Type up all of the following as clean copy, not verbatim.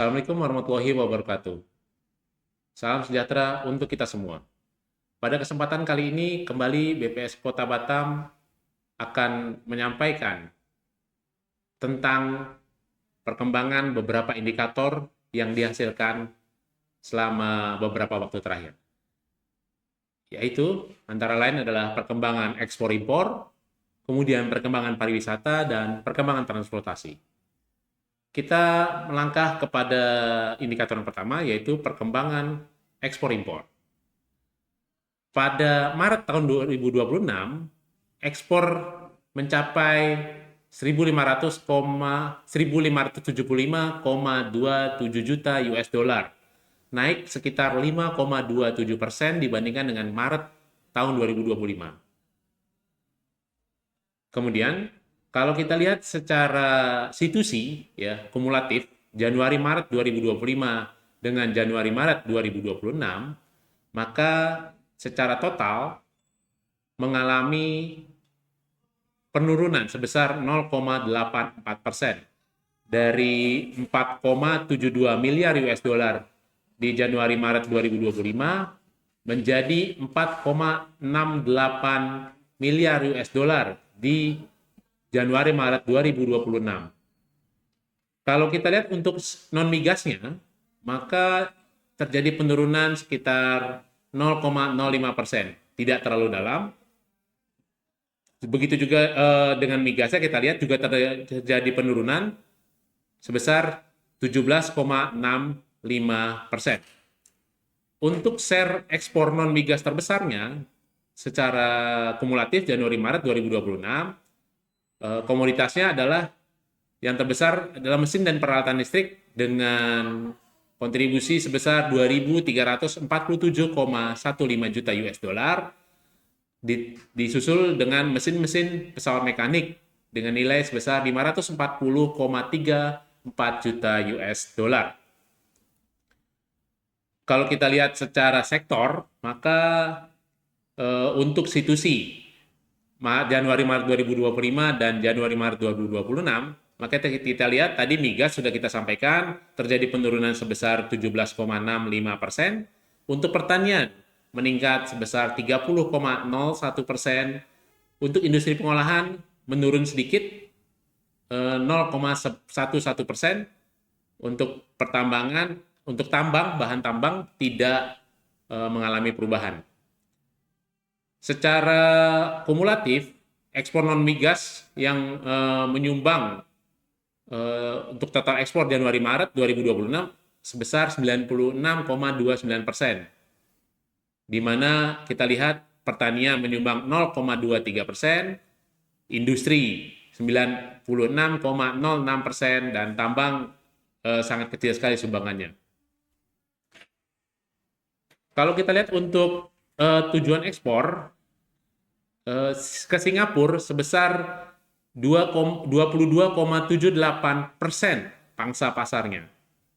Assalamualaikum warahmatullahi wabarakatuh. Salam sejahtera untuk kita semua. Pada kesempatan kali ini, kembali BPS Kota Batam akan menyampaikan tentang perkembangan beberapa indikator yang dihasilkan selama beberapa waktu terakhir. Yaitu antara lain adalah perkembangan ekspor-impor, kemudian perkembangan pariwisata, dan perkembangan transportasi. Kita melangkah kepada indikator yang pertama, yaitu perkembangan ekspor-impor. Pada Maret tahun 2026, ekspor mencapai 1.575,27 juta US dollar, naik sekitar 5,27% dibandingkan dengan Maret tahun 2025. Kemudian, kalau kita lihat secara situsi, ya, kumulatif, Januari-Maret 2025 dengan Januari-Maret 2026, maka secara total mengalami penurunan sebesar 0,84% dari 4,72 miliar US dollar di Januari-Maret 2025 menjadi 4,68 miliar US dollar di Januari-Maret 2026. Kalau kita lihat untuk non-migasnya, maka terjadi penurunan sekitar 0,05%, tidak terlalu dalam. Begitu juga dengan migasnya kita lihat juga terjadi penurunan sebesar 17,65%. Untuk share ekspor non-migas terbesarnya secara kumulatif Januari-Maret 2026, komoditasnya adalah yang terbesar adalah mesin dan peralatan listrik dengan kontribusi sebesar 2.347,15 juta US dollar, disusul dengan mesin-mesin pesawat mekanik dengan nilai sebesar 540,34 juta US dollar. Kalau kita lihat secara sektor, maka untuk situsi Januari-Maret 2025 dan Januari-Maret 2026, maka kita lihat tadi migas sudah kita sampaikan terjadi penurunan sebesar 17,65%. Untuk pertanian meningkat sebesar 30,01%. Untuk industri pengolahan menurun sedikit 0,11%. Untuk pertambangan, untuk bahan tambang tidak mengalami perubahan. Secara kumulatif, ekspor non-migas yang menyumbang untuk total ekspor Januari-Maret 2026 sebesar 96,29%, di mana kita lihat pertanian menyumbang 0,23%, industri 96,06%, dan tambang sangat kecil sekali sumbangannya. Kalau kita lihat untuk tujuan ekspor ke Singapura sebesar 22,78% pangsa pasarnya.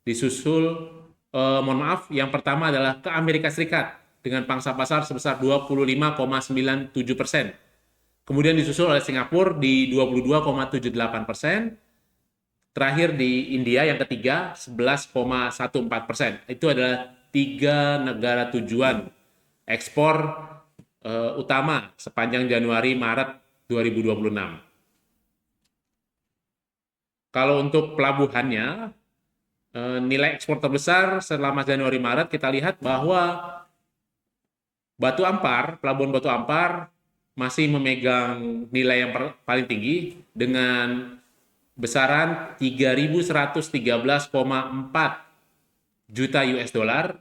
Disusul, mohon maaf, yang pertama adalah ke Amerika Serikat dengan pangsa pasar sebesar 25,97%. Kemudian disusul oleh Singapura di 22,78%. Terakhir di India yang ketiga 11,14%. Itu adalah 3 negara tujuan ekspor utama sepanjang Januari-Maret 2026. Kalau untuk pelabuhannya, nilai ekspor terbesar selama Januari-Maret kita lihat bahwa Batu Ampar, Pelabuhan Batu Ampar masih memegang nilai yang paling tinggi dengan besaran 3.113,4 juta US dollar,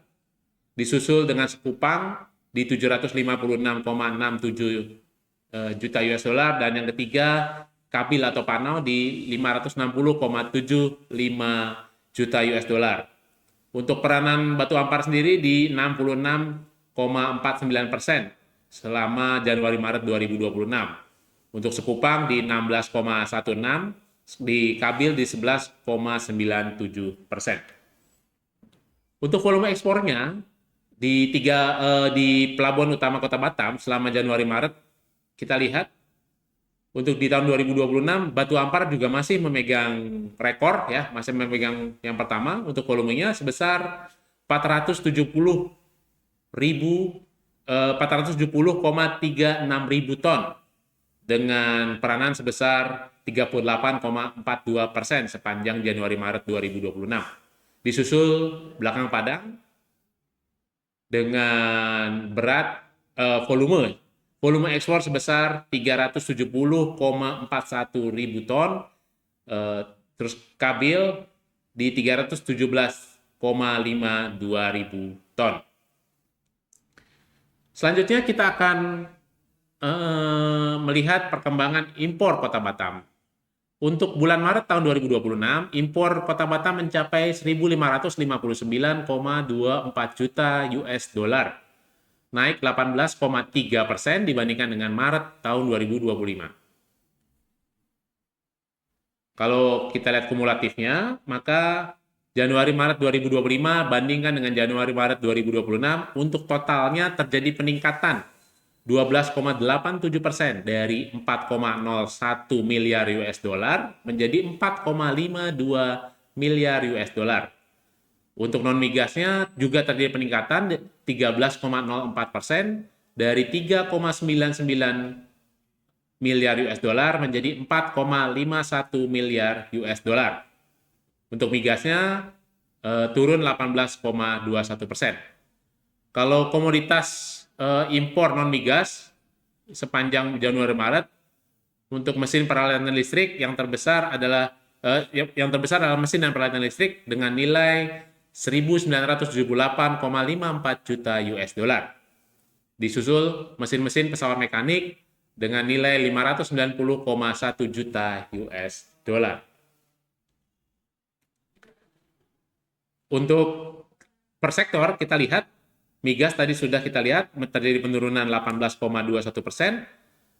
disusul dengan Sekupang di 756,67 juta US dollar, dan yang ketiga Kabil atau Panau di 560,75 juta US dollar. Untuk peranan Batu Ampar sendiri di 66,49% selama Januari-Maret 2026. Untuk Sekupang di 16,16, di Kabil di 11,97%. Untuk volume ekspornya di pelabuhan utama Kota Batam selama Januari-Maret kita lihat Untuk di tahun 2026, Batu Ampar juga masih memegang rekor ya, masih memegang yang pertama untuk volumenya sebesar 470 ribu 470,36 ribu ton dengan peranan sebesar 38,42% sepanjang Januari-Maret 2026. Disusul belakang Padang dengan berat volume ekspor sebesar 370,41 ribu ton, terus Kabil di 317,52 ribu ton. Selanjutnya kita akan melihat perkembangan impor Kota Batam. Untuk bulan Maret tahun 2026, impor Kota Batam mencapai 1.559,24 juta US dollar, naik 18,3% dibandingkan dengan Maret tahun 2025. Kalau kita lihat kumulatifnya, maka Januari-Maret 2025 bandingkan dengan Januari-Maret 2026, untuk totalnya terjadi peningkatan 12,87% dari 4,01 miliar US dollar menjadi 4,52 miliar US dollar. Untuk non migasnya juga terjadi peningkatan 13,04% dari 3,99 miliar US dollar menjadi 4,51 miliar US dollar. Untuk migasnya turun 18,21%. Kalau komoditas impor non migas sepanjang Januari-Maret untuk mesin peralatan listrik yang terbesar adalah mesin dan peralatan listrik dengan nilai 1.978,54 juta US dollar. Disusul mesin-mesin pesawat mekanik dengan nilai 590,1 juta US dollar. Untuk per sektor kita lihat migas tadi sudah kita lihat terjadi penurunan 18,21%.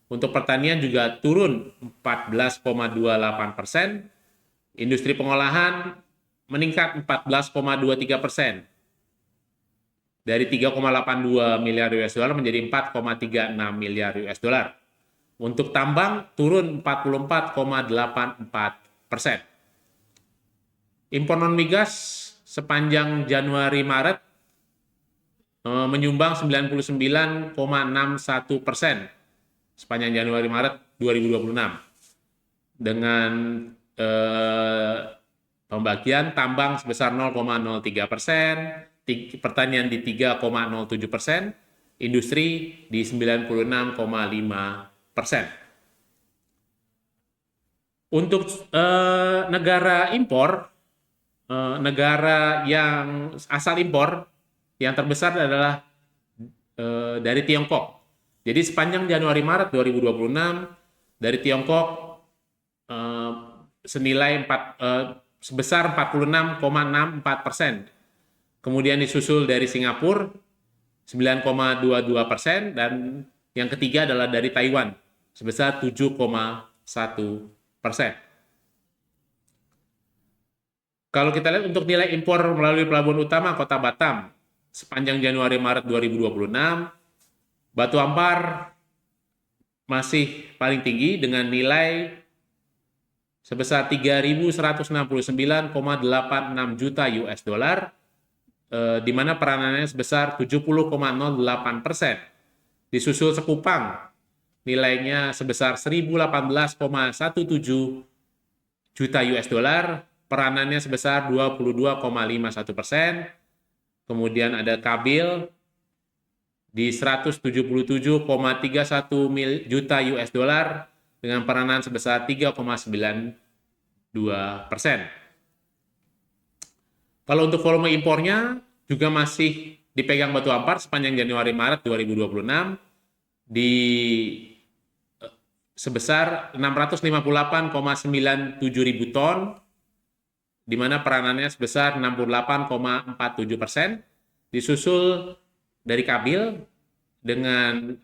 Untuk pertanian juga turun 14,28%. Industri pengolahan meningkat 14,23%. Dari 3,82 miliar US dollar menjadi 4,36 miliar US dollar. Untuk tambang turun 44,84%. Impor non migas sepanjang Januari-Maret menyumbang 99,61% sepanjang Januari-Maret 2026 dengan pembagian tambang sebesar 0,03%, pertanian di 3,07%, industri di 96,5%. Untuk negara impor, negara yang asal impor yang terbesar adalah dari Tiongkok. Jadi sepanjang Januari-Maret 2026 dari Tiongkok sebesar 46,64%. Kemudian disusul dari Singapura 9,22% dan yang ketiga adalah dari Taiwan sebesar 7,1%. Kalau kita lihat untuk nilai impor melalui pelabuhan utama Kota Batam sepanjang Januari-Maret 2026, Batu Ampar masih paling tinggi dengan nilai sebesar 3.169,86 juta US dollar, di mana peranannya sebesar 70,08%. Disusul Sekupang, nilainya sebesar 1.018,17 juta US dollar, peranannya sebesar 22,51%. Kemudian ada Kabil di 177,31 juta US dollar dengan peranan sebesar 3,92%. Kalau untuk volume impornya juga masih dipegang Batu Ampar sepanjang Januari-Maret 2026 di sebesar 658,97 ribu ton, di mana peranannya sebesar 68,47%, disusul dari Kabil dengan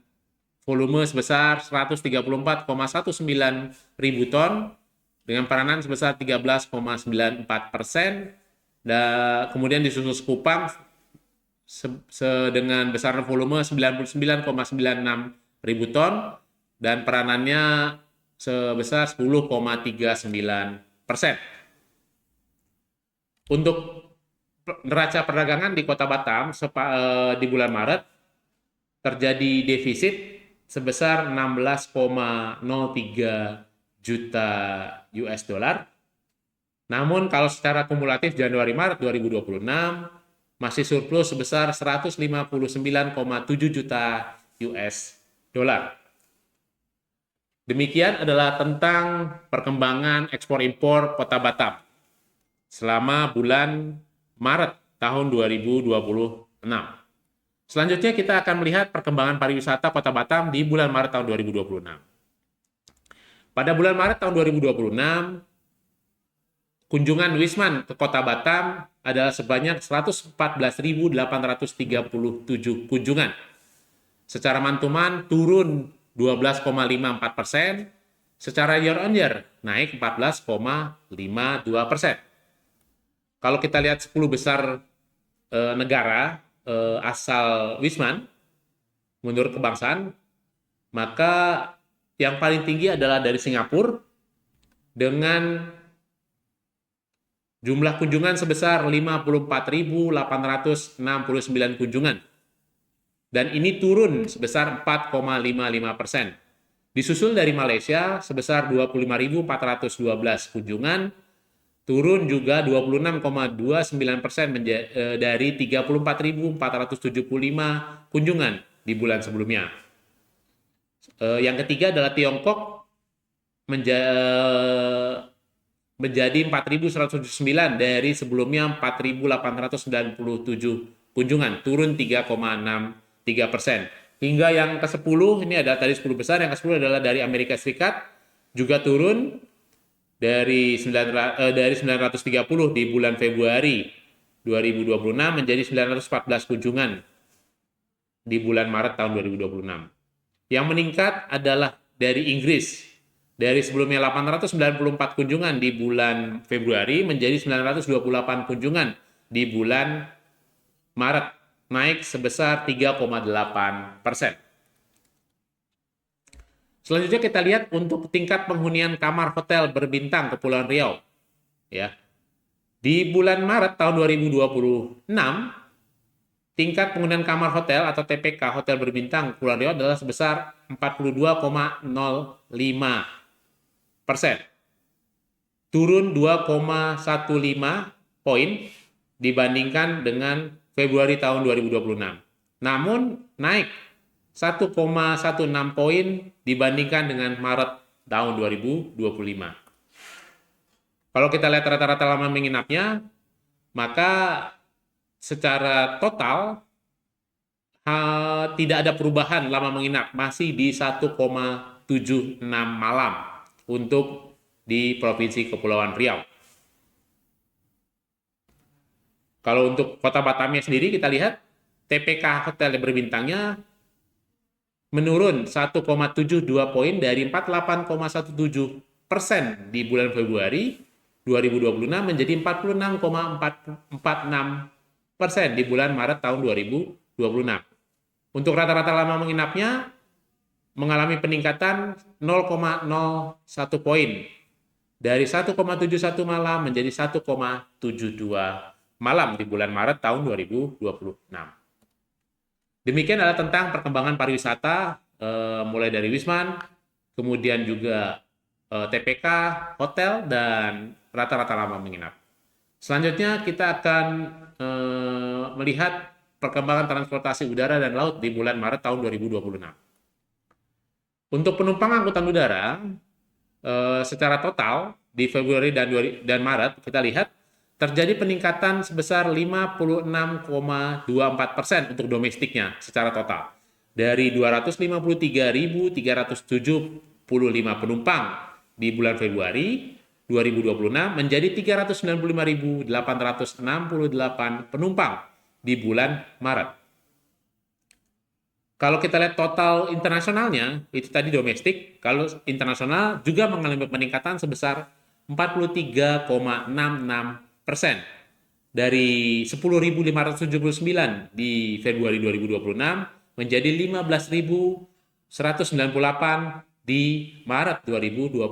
volume sebesar 134,19 ribu ton dengan peranan sebesar 13,94%, dan kemudian disusul Sekupang dengan besaran volume 99,96 ribu ton dan peranannya sebesar 10,39%. Untuk neraca perdagangan di Kota Batam di bulan Maret terjadi defisit sebesar 16,03 juta US dollar. Namun kalau secara kumulatif Januari-Maret 2026 masih surplus sebesar 159,7 juta US dollar. Demikian adalah tentang perkembangan ekspor-impor Kota Batam selama bulan Maret tahun 2026. Selanjutnya kita akan melihat perkembangan pariwisata Kota Batam di bulan Maret tahun 2026. Pada bulan Maret tahun 2026, kunjungan Wisman ke Kota Batam adalah sebanyak 114.837 kunjungan. Secara mantuman turun 12,54%, secara year on year naik 14,52%. Kalau kita lihat 10 besar negara asal Wisman menurut kebangsaan, maka yang paling tinggi adalah dari Singapura dengan jumlah kunjungan sebesar 54.869 kunjungan. Dan ini turun sebesar 4,55%. Disusul dari Malaysia sebesar 25.412 kunjungan, turun juga 26,29% dari 34.475 kunjungan di bulan sebelumnya. Yang ketiga adalah Tiongkok menjadi 4.179 dari sebelumnya 4.897 kunjungan, turun 3,63%. Hingga yang ke-10, ini adalah tadi 10 besar, yang ke-10 adalah dari Amerika Serikat, juga turun dari 930 di bulan Februari 2026 menjadi 914 kunjungan di bulan Maret tahun 2026. Yang meningkat adalah dari Inggris, dari sebelumnya 894 kunjungan di bulan Februari menjadi 928 kunjungan di bulan Maret, naik sebesar 3,8%. Selanjutnya kita lihat untuk tingkat penghunian kamar hotel berbintang Kepulauan Riau. Ya. Di bulan Maret tahun 2026, tingkat penghunian kamar hotel atau TPK hotel berbintang Kepulauan Riau adalah sebesar 42,05%. Turun 2,15 poin dibandingkan dengan Februari tahun 2026. Namun naik 1,16 poin dibandingkan dengan Maret tahun 2025. Kalau kita lihat rata-rata lama menginapnya, maka secara total tidak ada perubahan lama menginap, masih di 1,76 malam untuk di Provinsi Kepulauan Riau. Kalau untuk Kota Batamnya sendiri kita lihat TPK hotel yang berbintangnya menurun 1,72 poin dari 48,17% di bulan Februari 2026 menjadi 46,46% di bulan Maret tahun 2026. Untuk rata-rata lama menginapnya mengalami peningkatan 0,01 poin dari 1,71 malam menjadi 1,72 malam di bulan Maret tahun 2026. Demikian adalah tentang perkembangan pariwisata mulai dari Wisman, kemudian juga TPK, hotel, dan rata-rata lama menginap. Selanjutnya kita akan melihat perkembangan transportasi udara dan laut di bulan Maret tahun 2026. Untuk penumpang angkutan udara, secara total di Februari dan Maret kita lihat terjadi peningkatan sebesar 56,24% untuk domestiknya secara total. Dari 253.375 penumpang di bulan Februari 2026 menjadi 395.868 penumpang di bulan Maret. Kalau kita lihat total internasionalnya, itu tadi domestik, kalau internasional juga mengalami peningkatan sebesar 43,66%. Dari 10.579 di Februari 2026 menjadi 15.198 di Maret 2026.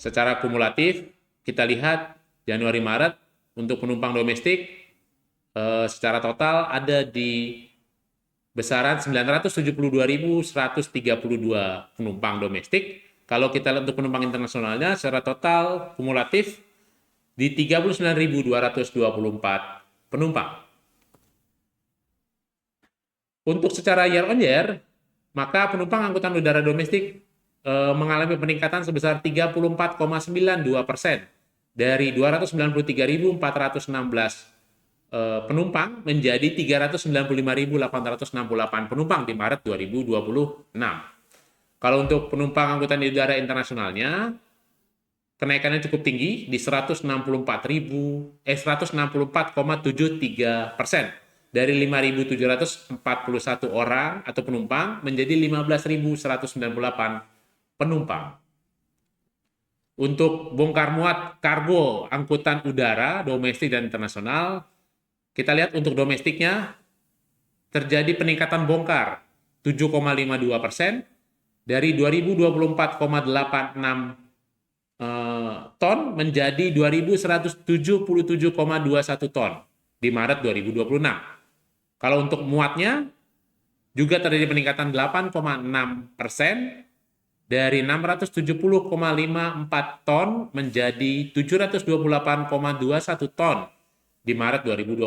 Secara kumulatif, kita lihat Januari-Maret untuk penumpang domestik secara total ada di besaran 972.132 penumpang domestik. Kalau kita lihat untuk penumpang internasionalnya, secara total kumulatif di 39.224 penumpang. Untuk secara year on year, maka penumpang angkutan udara domestik mengalami peningkatan sebesar 34,92% dari 293.416 penumpang menjadi 395.868 penumpang di Maret 2026. Kalau untuk penumpang angkutan udara internasionalnya, kenaikannya cukup tinggi di 164,73% dari 5.741 orang atau penumpang menjadi 15.198 penumpang. Untuk bongkar muat kargo angkutan udara domestik dan internasional, kita lihat untuk domestiknya terjadi peningkatan bongkar 7,52% dari 2024,86 ton menjadi 2.177,21 ton di Maret 2026. Kalau untuk muatnya juga terjadi peningkatan 8,6% dari 670,54 ton menjadi 728,21 ton di Maret 2026.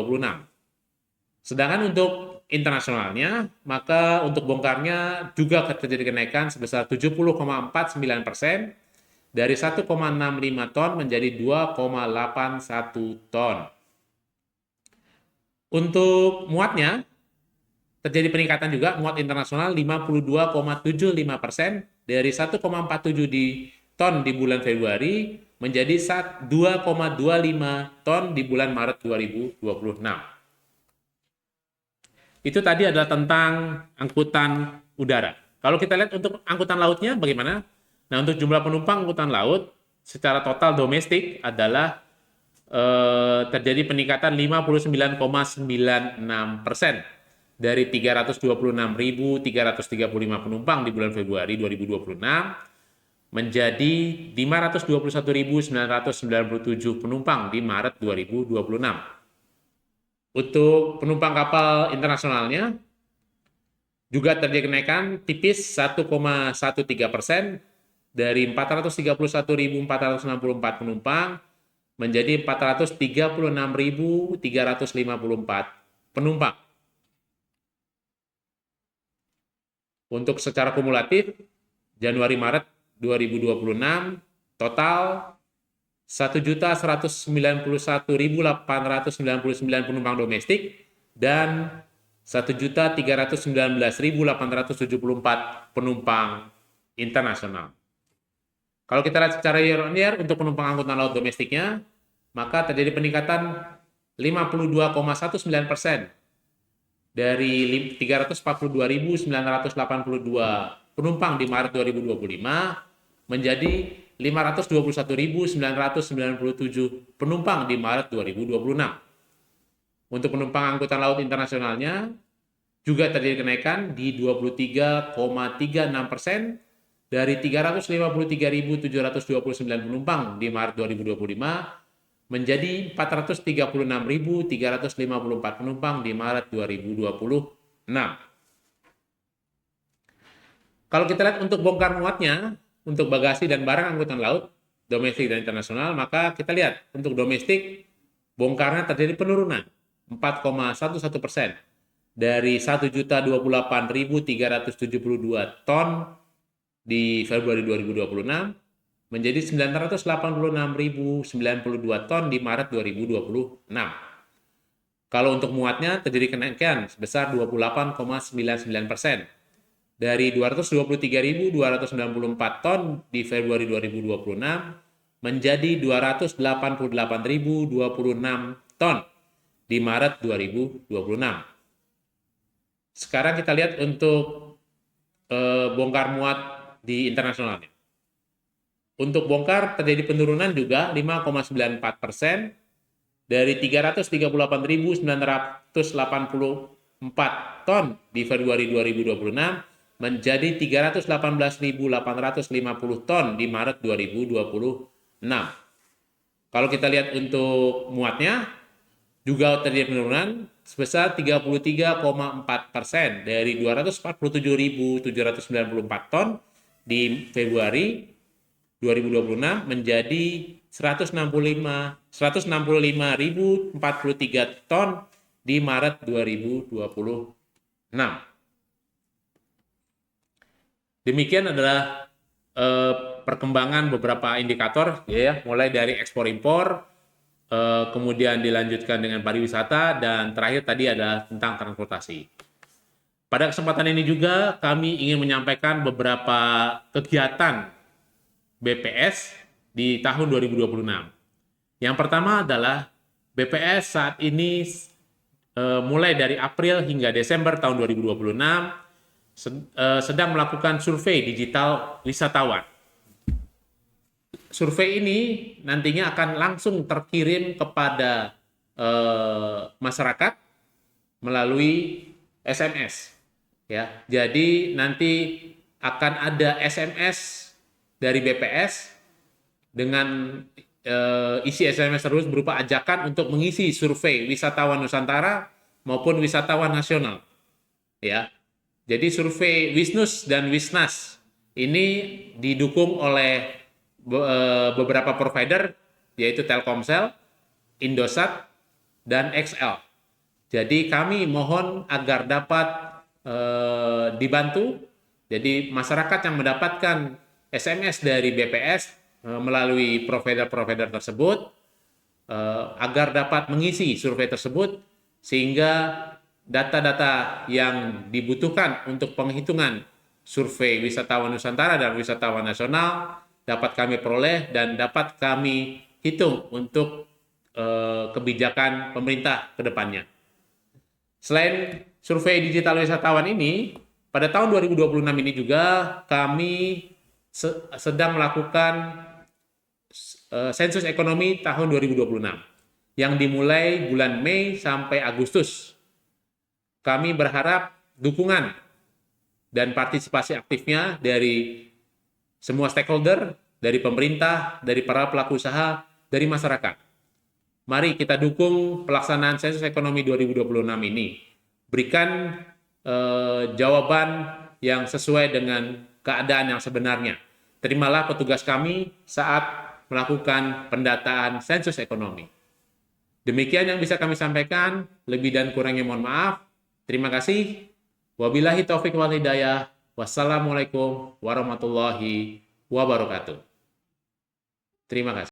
Sedangkan untuk internasionalnya, maka untuk bongkarnya juga terjadi kenaikan sebesar 70,49% dari 1,65 ton menjadi 2,81 ton. Untuk muatnya, terjadi peningkatan juga muat internasional 52,75% dari 1,47 ton di bulan Februari menjadi 2,25 ton di bulan Maret 2026. Itu tadi adalah tentang angkutan udara. Kalau kita lihat untuk angkutan lautnya bagaimana? Nah, untuk jumlah penumpang angkutan laut secara total domestik adalah terjadi peningkatan 59,96% dari 326.335 penumpang di bulan Februari 2026 menjadi 521.997 penumpang di Maret 2026. Untuk penumpang kapal internasionalnya juga terjadi kenaikan tipis 1,13% dari 431.464 penumpang menjadi 436.354 penumpang. Untuk secara kumulatif, Januari-Maret 2026, total 1.191.899 penumpang domestik dan 1.319.874 penumpang internasional. Kalau kita lihat secara year on year untuk penumpang angkutan laut domestiknya, maka terjadi peningkatan 52,19% dari 342.982 penumpang di Maret 2025 menjadi 521.997 penumpang di Maret 2026. Untuk penumpang angkutan laut internasionalnya juga terjadi kenaikan di 23,36% dari 353.729 penumpang di Maret 2025 menjadi 436.354 penumpang di Maret 2026. Kalau kita lihat untuk bongkar muatnya, untuk bagasi dan barang angkutan laut, domestik dan internasional, maka kita lihat untuk domestik, bongkarnya terjadi penurunan 4,11% dari 1.028.372 ton di Februari 2026 menjadi 986.092 ton di Maret 2026. Kalau untuk muatnya terjadi kenaikan sebesar 28,99% dari 223.294 ton di Februari 2026 menjadi 288.026 ton di Maret 2026. Sekarang kita lihat untuk bongkar muat di internasionalnya. Untuk bongkar terjadi penurunan juga 5,94% dari 338.984 ton di Februari 2026 menjadi 318.850 ton di Maret 2026. Kalau kita lihat untuk muatnya, juga terjadi penurunan sebesar 33,4% dari 247.794 ton di Februari 2026 menjadi 165.043 ton di Maret 2026. Demikian adalah perkembangan beberapa indikator, ya, mulai dari ekspor impor, kemudian dilanjutkan dengan pariwisata, dan terakhir tadi adalah tentang transportasi. Pada kesempatan ini juga kami ingin menyampaikan beberapa kegiatan BPS di tahun 2026. Yang pertama adalah BPS saat ini mulai dari April hingga Desember tahun 2026 sedang melakukan survei digital wisatawan. Survei ini nantinya akan langsung terkirim kepada masyarakat melalui SMS. Ya, jadi nanti akan ada SMS dari BPS dengan isi SMS tersebut berupa ajakan untuk mengisi survei wisatawan Nusantara maupun wisatawan nasional. Ya, jadi survei Wisnus dan Wisnas ini didukung oleh beberapa provider, yaitu Telkomsel, Indosat, dan XL. Jadi kami mohon agar dapat dibantu. Jadi masyarakat yang mendapatkan SMS dari BPS melalui provider-provider tersebut agar dapat mengisi survei tersebut sehingga data-data yang dibutuhkan untuk penghitungan survei wisatawan Nusantara dan wisatawan nasional dapat kami peroleh dan dapat kami hitung untuk kebijakan pemerintah ke depannya. Selain survei digital wisatawan ini, pada tahun 2026 ini juga kami sedang melakukan sensus ekonomi tahun 2026 yang dimulai bulan Mei sampai Agustus. Kami berharap dukungan dan partisipasi aktifnya dari semua stakeholder, dari pemerintah, dari para pelaku usaha, dari masyarakat. Mari kita dukung pelaksanaan sensus ekonomi 2026 ini. Berikan jawaban yang sesuai dengan keadaan yang sebenarnya. Terimalah petugas kami saat melakukan pendataan sensus ekonomi. Demikian yang bisa kami sampaikan, lebih dan kurangnya mohon maaf. Terima kasih. Wabillahi taufiq wal hidayah. Wassalamualaikum warahmatullahi wabarakatuh. Terima kasih.